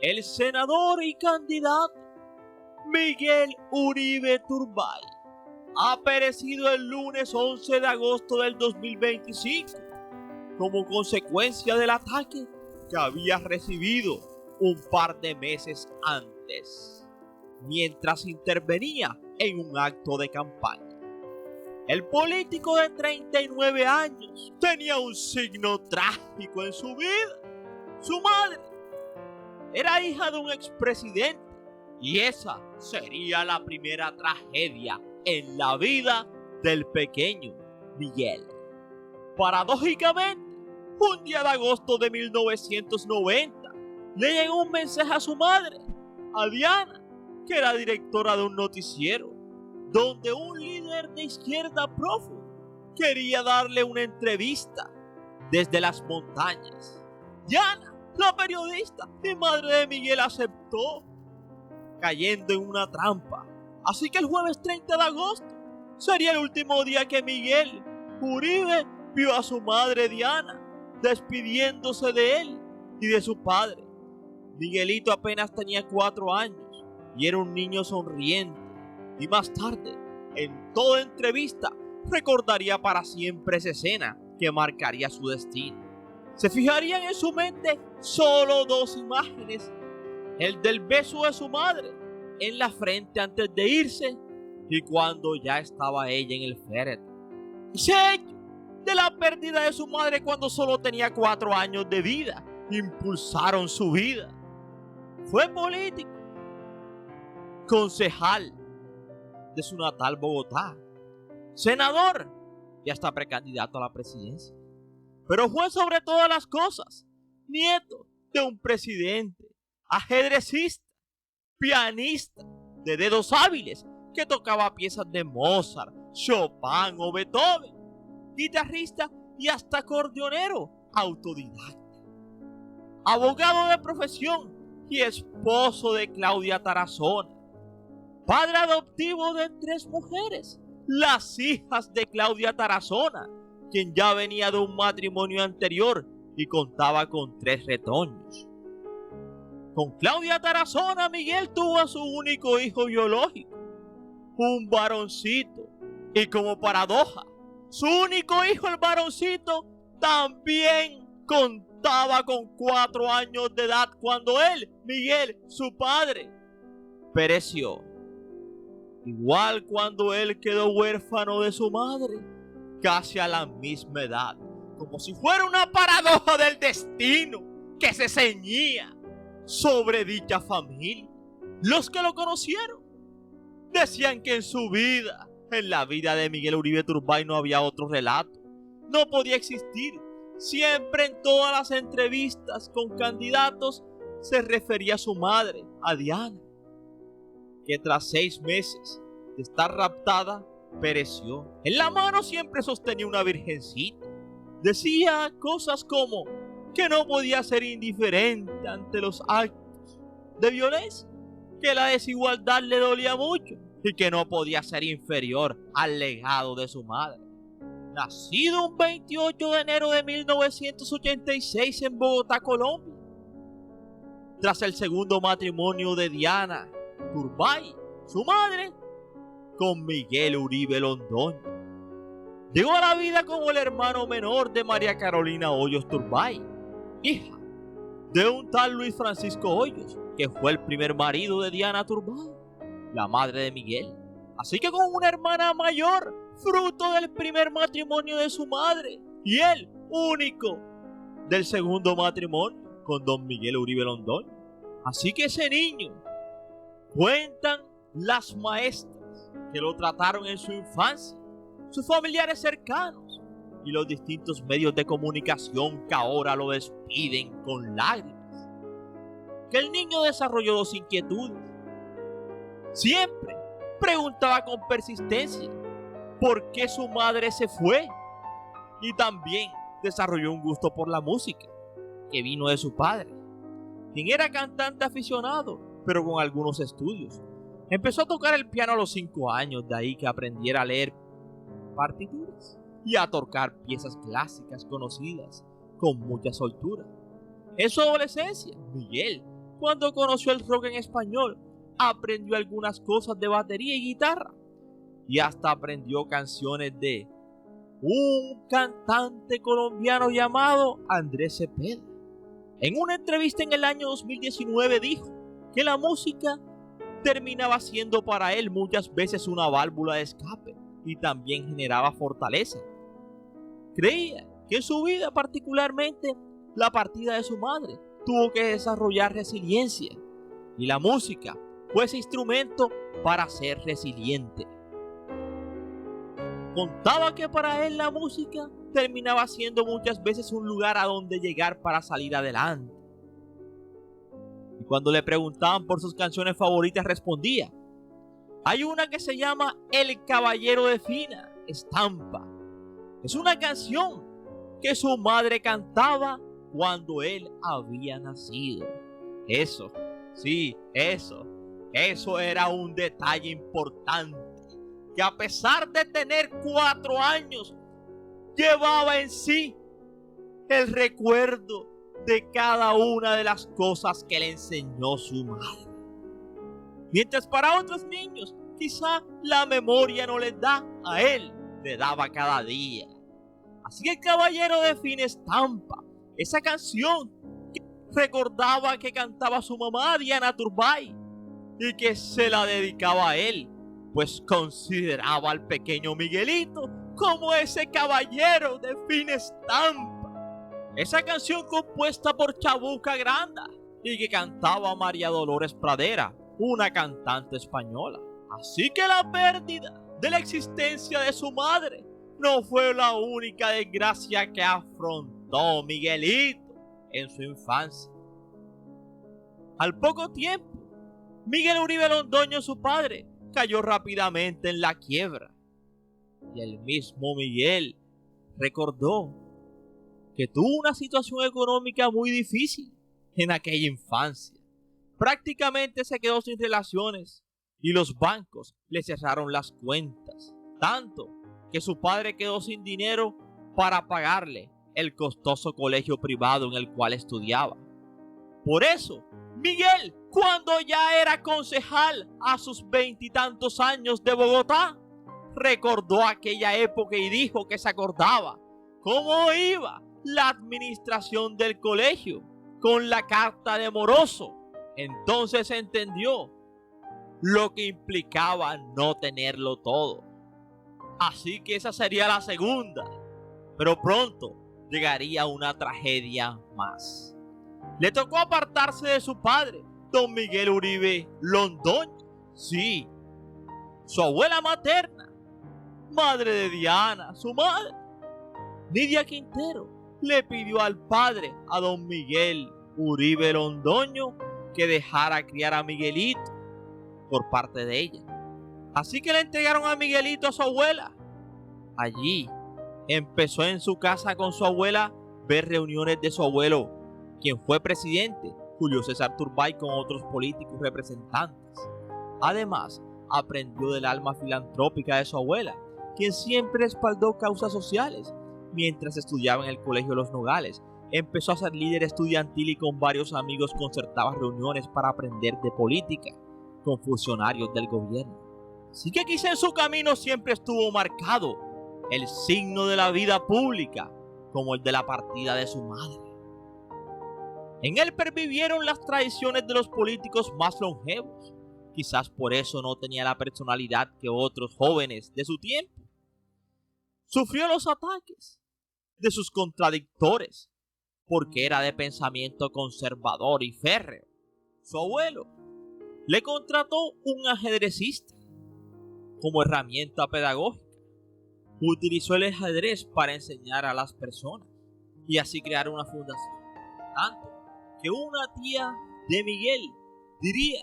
el senador y candidato Miguel Uribe Turbay ha perecido el lunes 11 de agosto del 2025 como consecuencia del ataque que había recibido un par de meses antes, mientras intervenía en un acto de campaña. El político de 39 años tenía un signo trágico en su vida. Su madre era hija de un expresidente y esa sería la primera tragedia en la vida del pequeño Miguel. Paradójicamente, un día de agosto de 1990, le llegó un mensaje a su madre, a Diana, que era directora de un noticiero, donde un líder de izquierda prófugo quería darle una entrevista desde las montañas. Diana, la periodista y madre de Miguel, aceptó, cayendo en una trampa. Así que el jueves 30 de agosto sería el último día que Miguel Uribe vio a su madre Diana, despidiéndose de él y de su padre. Miguelito apenas tenía 4 años y era un niño sonriente, y más tarde, en toda entrevista, recordaría para siempre esa escena que marcaría su destino. Se fijarían en su mente solo 2 imágenes: el del beso de su madre en la frente antes de irse y cuando ya estaba ella en el féretro. Ese hecho de la pérdida de su madre cuando solo tenía 4 años de vida impulsaron su vida. Fue político, concejal de su natal Bogotá, senador y hasta precandidato a la presidencia. Pero fue sobre todas las cosas nieto de un presidente, ajedrecista, pianista de dedos hábiles que tocaba piezas de Mozart, Chopin o Beethoven, guitarrista y hasta acordeonero autodidacta, abogado de profesión y esposo de Claudia Tarazona, padre adoptivo de 3 mujeres, las hijas de Claudia Tarazona, quien ya venía de un matrimonio anterior y contaba con 3 retoños. Con Claudia Tarazona, Miguel tuvo a su único hijo biológico, un varoncito, y como paradoja, su único hijo, el varoncito, también contaba con 4 años de edad cuando él, Miguel, su padre, pereció. Igual cuando él quedó huérfano de su madre, casi a la misma edad, como si fuera una paradoja del destino que se ceñía sobre dicha familia. Los que lo conocieron decían que en su vida, en la vida de Miguel Uribe Turbay, no había otro relato, no podía existir. Siempre en todas las entrevistas con candidatos se refería a su madre, a Diana, que tras 6 meses de estar raptada, pereció. En la mano siempre sostenía una virgencita. Decía cosas como que no podía ser indiferente ante los actos de violencia, que la desigualdad le dolía mucho y que no podía ser inferior al legado de su madre. Nacido un 28 de enero de 1986 en Bogotá, Colombia, tras el segundo matrimonio de Diana Turbay, su madre, con Miguel Uribe Londoño. Llegó a la vida como el hermano menor de María Carolina Hoyos Turbay, hija de un tal Luis Francisco Hoyos, que fue el primer marido de Diana Turbay, la madre de Miguel. Así que con una hermana mayor, fruto del primer matrimonio de su madre, y el único del segundo matrimonio con don Miguel Uribe Londoño. Así que ese niño, cuentan las maestras que lo trataron en su infancia, sus familiares cercanos y los distintos medios de comunicación que ahora lo despiden con lágrimas, que el niño desarrolló 2 inquietudes. Siempre preguntaba con persistencia por qué su madre se fue, y también desarrolló un gusto por la música que vino de su padre, quien era cantante aficionado pero con algunos estudios. Empezó a tocar el piano a los 5 años, de ahí que aprendiera a leer partituras y a tocar piezas clásicas conocidas con mucha soltura. En su adolescencia, Miguel Cuando conoció el rock en español, aprendió algunas cosas de batería y guitarra. Y hasta aprendió canciones de un cantante colombiano llamado Andrés Cepeda. En una entrevista en el año 2019 dijo que la música terminaba siendo para él muchas veces una válvula de escape y también generaba fortaleza. Creía que en su vida, particularmente la partida de su madre, tuvo que desarrollar resiliencia y la música fue ese instrumento para ser resiliente. Contaba que para él la música terminaba siendo muchas veces un lugar a donde llegar para salir adelante. Y cuando le preguntaban por sus canciones favoritas respondía: hay una que se llama El Caballero de Fina, Estampa. Es una canción que su madre cantaba cuando él había nacido. Eso, sí, eso era un detalle importante, que a pesar de tener 4 años, llevaba en sí el recuerdo de cada una de las cosas que le enseñó su madre. Mientras para otros niños, quizá la memoria no les da, a él le daba cada día. Así que El Caballero de Fina, Estampa, esa canción que recordaba que cantaba su mamá Diana Turbay y que se la dedicaba a él, pues consideraba al pequeño Miguelito como ese caballero de fina estampa. Esa canción compuesta por Chabuca Granda y que cantaba María Dolores Pradera, una cantante española. Así que la pérdida de la existencia de su madre no fue la única desgracia que afrontó Miguelito en su infancia. Al poco tiempo, Miguel Uribe Londoño, su padre, cayó rápidamente en la quiebra. Y el mismo Miguel recordó que tuvo una situación económica muy difícil en aquella infancia. Prácticamente se quedó sin relaciones y los bancos le cerraron las cuentas, tanto que su padre quedó sin dinero para pagarle el costoso colegio privado en el cual estudiaba. Por eso, Miguel, cuando ya era concejal a sus 20 y tantos años de Bogotá, recordó aquella época y dijo que se acordaba cómo iba la administración del colegio con la carta de moroso. Entonces entendió lo que implicaba no tenerlo todo. Así que esa sería la segunda, pero pronto llegaría una tragedia más. Le tocó apartarse de su padre, don Miguel Uribe Londoño. Sí, su abuela materna, madre de Diana, su madre. Nidia Quintero le pidió al padre, a don Miguel Uribe Londoño, que dejara criar a Miguelito por parte de ella. Así que le entregaron a Miguelito a su abuela. Allí empezó en su casa con su abuela ver reuniones de su abuelo, quien fue presidente, Julio César Turbay, con otros políticos representantes. Además, aprendió del alma filantrópica de su abuela, quien siempre respaldó causas sociales. Mientras estudiaba en el Colegio Los Nogales, empezó a ser líder estudiantil y con varios amigos concertaba reuniones para aprender de política con funcionarios del gobierno. Así que quizá en su camino siempre estuvo marcado el signo de la vida pública, como el de la partida de su madre. En él pervivieron las tradiciones de los políticos más longevos. Quizás por eso no tenía la personalidad que otros jóvenes de su tiempo. Sufrió los ataques de sus contradictores, porque era de pensamiento conservador y férreo. Su abuelo le contrató un ajedrecista como herramienta pedagógica. Utilizó el ajedrez para enseñar a las personas y así crear una fundación. Tanto que una tía de Miguel diría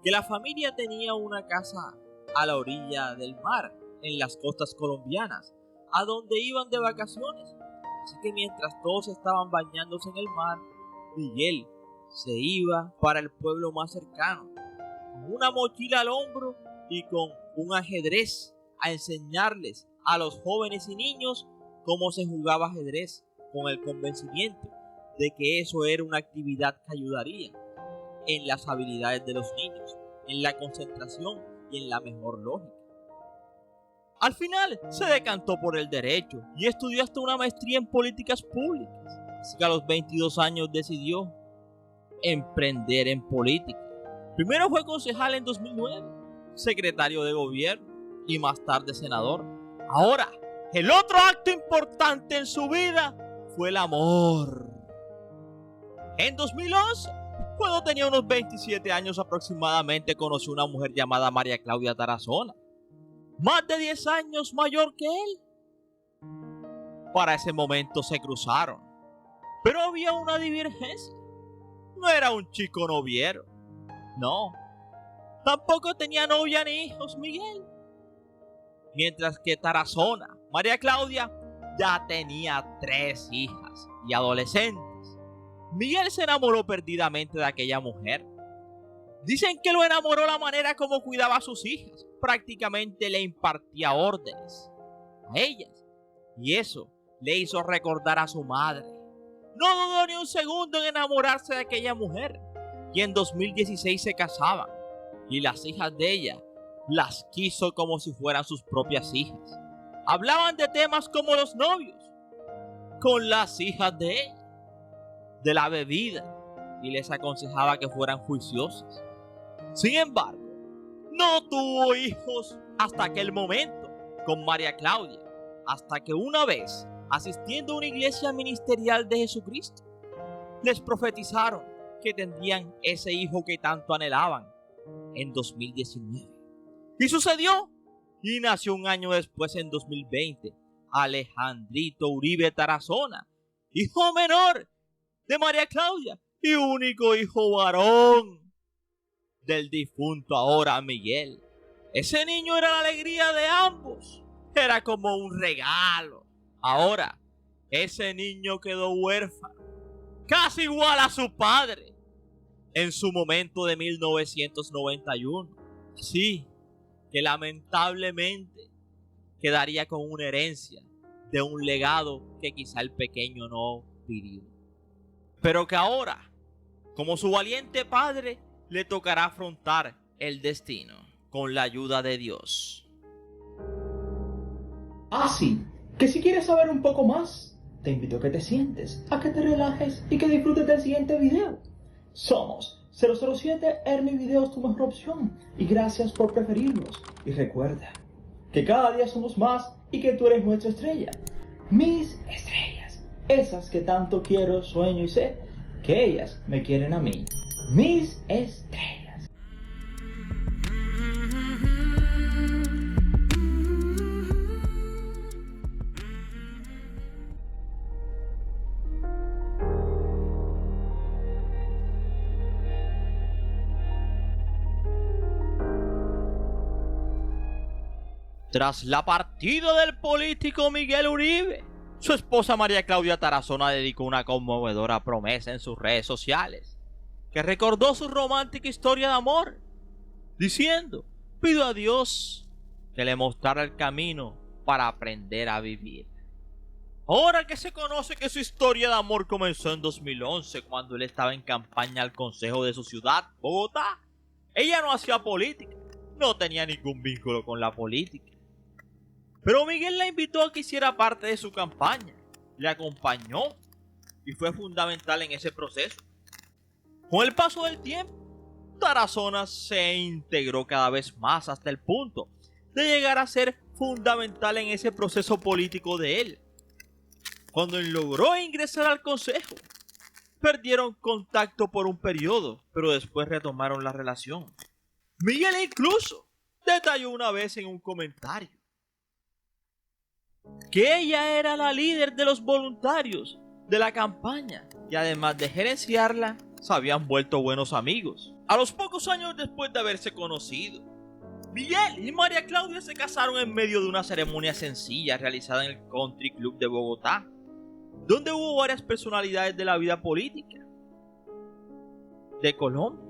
que la familia tenía una casa a la orilla del mar, en las costas colombianas, a donde iban de vacaciones. Así que mientras todos estaban bañándose en el mar, Miguel se iba para el pueblo más cercano, con una mochila al hombro y con un ajedrez, a enseñarles a los jóvenes y niños cómo se jugaba ajedrez, con el convencimiento de que eso era una actividad que ayudaría en las habilidades de los niños, en la concentración y en la mejor lógica. Al final se decantó por el derecho y estudió hasta una maestría en políticas públicas. Así que a los 22 años decidió emprender en política. Primero fue concejal en 2009, secretario de gobierno y más tarde senador. Ahora, el otro acto importante en su vida fue el amor. En 2011, cuando tenía unos 27 años aproximadamente, conoció a una mujer llamada María Claudia Tarazona, más de 10 años mayor que él. Para ese momento se cruzaron, pero había una divergencia. No era un chico noviero, no. Tampoco tenía novia ni hijos Miguel. Mientras que Tarazona, María Claudia, ya tenía 3 hijas y adolescentes. Miguel se enamoró perdidamente de aquella mujer. Dicen que lo enamoró la manera como cuidaba a sus hijas. Prácticamente le impartía órdenes a ellas. Y eso le hizo recordar a su madre. No dudó ni un segundo en enamorarse de aquella mujer. Y en 2016 se casaban. Y las hijas de ella las quiso como si fueran sus propias hijas. Hablaban de temas como los novios con las hijas de ella, de la bebida, y les aconsejaba que fueran juiciosas. Sin embargo, no tuvo hijos hasta aquel momento con María Claudia, hasta que una vez, asistiendo a una iglesia ministerial de Jesucristo, les profetizaron que tendrían ese hijo que tanto anhelaban en 2019. Y sucedió, y nació un año después, en 2020, Alejandrito Uribe Tarazona, hijo menor de María Claudia y único hijo varón del difunto ahora Miguel. Ese niño era la alegría de ambos, era como un regalo. Ahora, ese niño quedó huérfano, casi igual a su padre, en su momento de 1991. Sí, que lamentablemente quedaría con una herencia de un legado que quizá el pequeño no pidió. Pero que ahora, como su valiente padre, le tocará afrontar el destino con la ayuda de Dios. Así que si quieres saber un poco más, te invito a que te sientes, a que te relajes y que disfrutes del siguiente video. Somos 007 Ernie Videos, tu mejor opción, y gracias por preferirnos. Y recuerda que cada día somos más y que tú eres nuestra estrella. Mis estrellas, esas que tanto quiero, sueño y sé que ellas me quieren a mí. Mis estrellas. Tras la partida del político Miguel Uribe, su esposa María Claudia Tarazona dedicó una conmovedora promesa en sus redes sociales, que recordó su romántica historia de amor, diciendo: pido a Dios que le mostrara el camino para aprender a vivir. Ahora que se conoce que su historia de amor comenzó en 2011, cuando él estaba en campaña al consejo de su ciudad, Bogotá, ella no hacía política, no tenía ningún vínculo con la política. Pero Miguel la invitó a que hiciera parte de su campaña, le acompañó y fue fundamental en ese proceso. Con el paso del tiempo, Tarazona se integró cada vez más hasta el punto de llegar a ser fundamental en ese proceso político de él. Cuando él logró ingresar al consejo, perdieron contacto por un periodo, pero después retomaron la relación. Miguel incluso detalló una vez en un comentario que ella era la líder de los voluntarios de la campaña y además de gerenciarla, se habían vuelto buenos amigos. A los pocos años después de haberse conocido, Miguel y María Claudia se casaron en medio de una ceremonia sencilla realizada en el Country Club de Bogotá, donde hubo varias personalidades de la vida política de Colombia.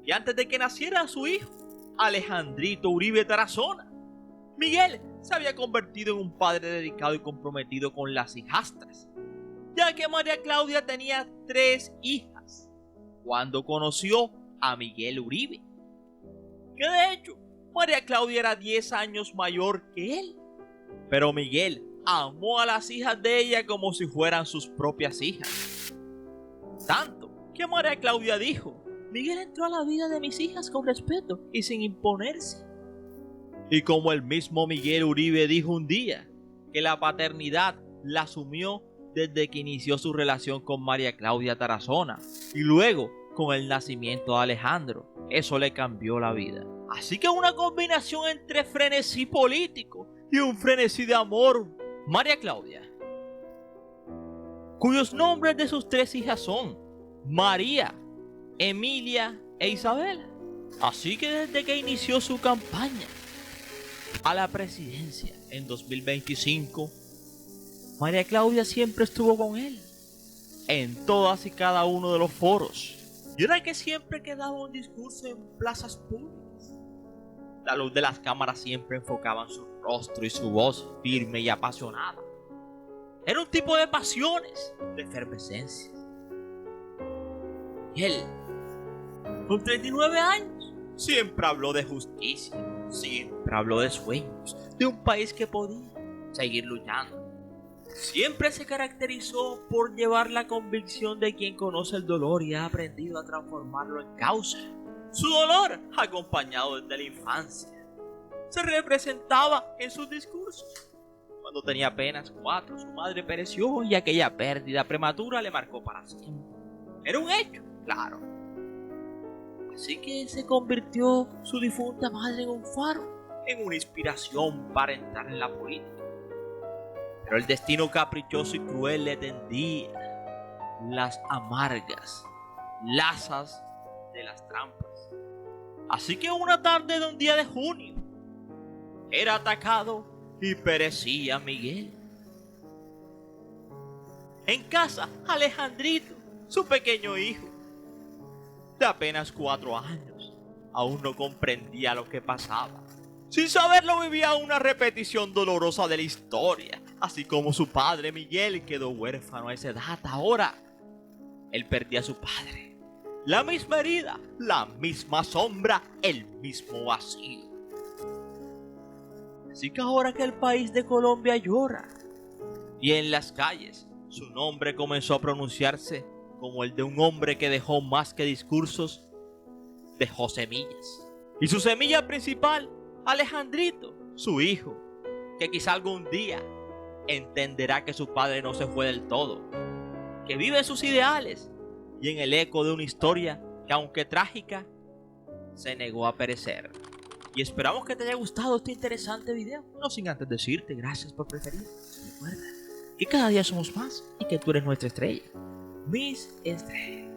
Y antes de que naciera su hijo, Alejandrito Uribe Tarazona, Miguel se había convertido en un padre dedicado y comprometido con las hijastras. ya que María Claudia tenía 3 hijas cuando conoció a Miguel Uribe, que de hecho María Claudia era 10 años mayor que él, pero Miguel amó a las hijas de ella como si fueran sus propias hijas, tanto que María Claudia dijo: Miguel entró a la vida de mis hijas con respeto y sin imponerse. Y como el mismo Miguel Uribe dijo un día, que la paternidad la asumió desde que inició su relación con María Claudia Tarazona y luego con el nacimiento de Alejandro. Eso le cambió la vida. Así que una combinación entre frenesí político y un frenesí de amor. María Claudia, cuyos nombres de sus 3 hijas son María, Emilia e Isabela. Así que desde que inició su campaña a la presidencia en 2025, María Claudia siempre estuvo con él en todas y cada uno de los foros. Y era que siempre que daba un discurso en plazas públicas, la luz de las cámaras siempre enfocaban su rostro y su voz firme y apasionada. Era un tipo de pasiones, de efervescencia. Y él, con 39 años, siempre habló de justicia, siempre habló de sueños, de un país que podía seguir luchando. Siempre se caracterizó por llevar la convicción de quien conoce el dolor y ha aprendido a transformarlo en causa. Su dolor, acompañado desde la infancia, se representaba en sus discursos. Cuando tenía apenas 4, su madre pereció y aquella pérdida prematura le marcó para siempre. Era un hecho, claro. Así que se convirtió su difunta madre en un faro, en una inspiración para entrar en la política. Pero el destino caprichoso y cruel le tendía las amargas lazas de las trampas. Así que una tarde de un día de junio, era atacado y perecía Miguel. En casa, Alejandrito, su pequeño hijo, de apenas 4 años, aún no comprendía lo que pasaba. Sin saberlo, vivía una repetición dolorosa de la historia. Así como su padre Miguel quedó huérfano a esa edad, ahora él perdía a su padre. La misma herida, la misma sombra, el mismo vacío. Así que ahora que el país de Colombia llora y en las calles su nombre comenzó a pronunciarse como el de un hombre que dejó más que discursos, dejó semillas. Y su semilla principal, Alejandrito, su hijo, que quizá algún día entenderá que su padre no se fue del todo, que vive sus ideales y en el eco de una historia que, aunque trágica, se negó a perecer. Y esperamos que te haya gustado este interesante video, no sin antes decirte gracias por preferir. Recuerda que cada día somos más y que tú eres nuestra estrella, Miss Estrella.